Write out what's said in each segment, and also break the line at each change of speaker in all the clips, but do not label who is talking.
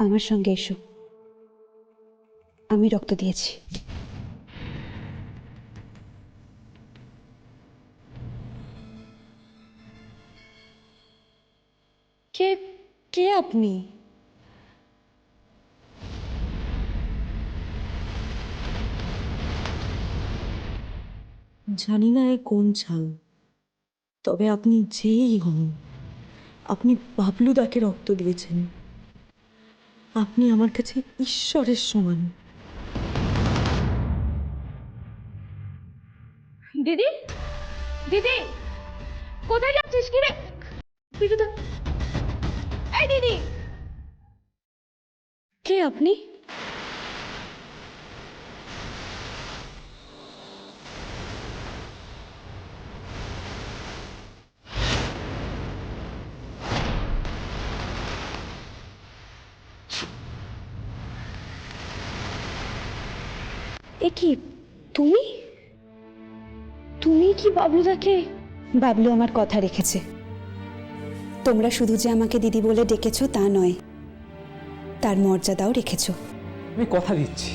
আমার সঙ্গে এসো, আমি রক্ত দিয়েছি।
কে কে আপনি? জানি না এ কোন ছাল, তবে আপনি যেই হন, আপনি বাবলুদাকে রক্ত দিয়েছেন। আপনি আমার কাছে ঈশ্বরের সমান।
দিদি, দিদি, কোথায় যাচ্ছিস? কি রে বিরুদা? এই দিদি,
কে আপনি? এ কি তুমি? তুমি কি বাবলুদাকে?
বাবলু আমার কথা রেখেছে। তোমরা শুধু যে আমাকে দিদি বলে ডেকেছো তা নয়, তার মর্যাদাও রেখেছো।
আমি কথা দিচ্ছি,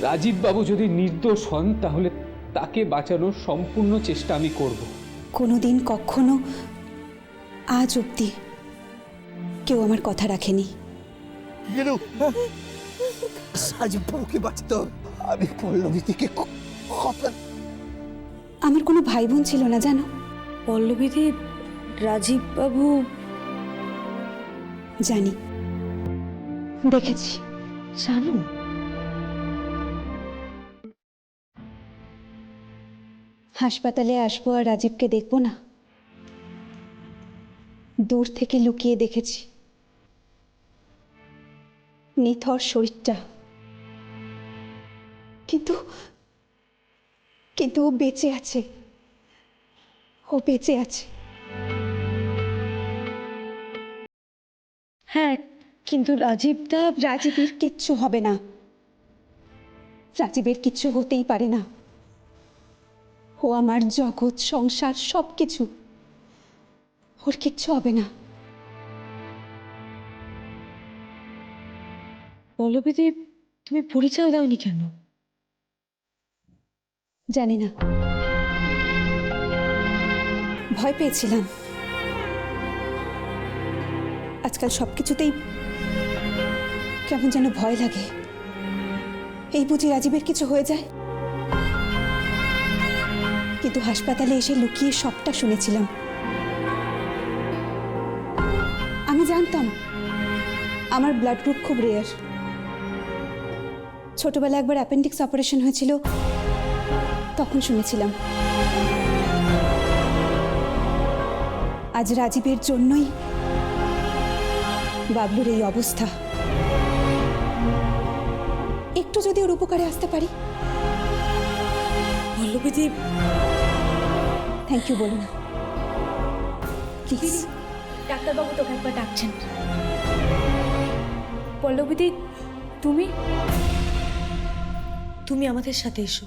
রাজীব বাবু যদি নির্দোষ হন তাহলে তাকে বাঁচানোর সম্পূর্ণ চেষ্টা আমি করব।
কোনোদিন কখনো আজ অবধি কেউ আমার কথা রাখেনি।
রাজীব বাবুকে বাঁচাতে হবে। আমি পল্লবী থেকে কথা।
আমার কোনো ভাই বোন ছিল না জানো।
পল্লবীদি, রাজীব বাবু?
জানি, দেখেছি।
জানো?
হাসপাতালে আসবো আর রাজীবকে দেখবো না, দূর থেকে লুকিয়ে দেখেছি নিথর শরীরটা। কিন্তু কিন্তু ও বেঁচে আছে, ও বেঁচে আছে।
হ্যাঁ, কিন্তু রাজীবদা?
রাজীবের কিচ্ছু হবে না, রাজীবের কিচ্ছু হতেই পারে না। ও আমার জগৎ, সংসার, সবকিছু। ওর কিচ্ছু হবে না।
পল্লবীদি, তুমি পরিচয় দাওনি কেন?
জানি না, ভয় পেয়েছিলাম। আজকাল সবকিছুতেই কেমন যেন ভয় লাগে। এই বুঝি রাজীবের কিছু হয়ে যায়। কিন্তু হাসপাতালে এসে লুকিয়ে সবটা শুনেছিলাম। আমি জানতাম আমার ব্লাড গ্রুপ খুব রেয়ার। ছোটবেলায় একবার অ্যাপেন্ডিক্স অপারেশন হয়েছিল, তখন শুনেছিলাম। আজ রাজীবের জন্যই বাবলুর এই অবস্থা। একটু যদি ওর উপকারে আসতে পারি।
পল্লবীদি,
থ্যাংক ইউ বলো না প্লিজ।
ডাক্তারবাবু তোকে একবার ডাকছেন। পল্লবীদি, তুমি তুমি আমাদের সাথে এসো।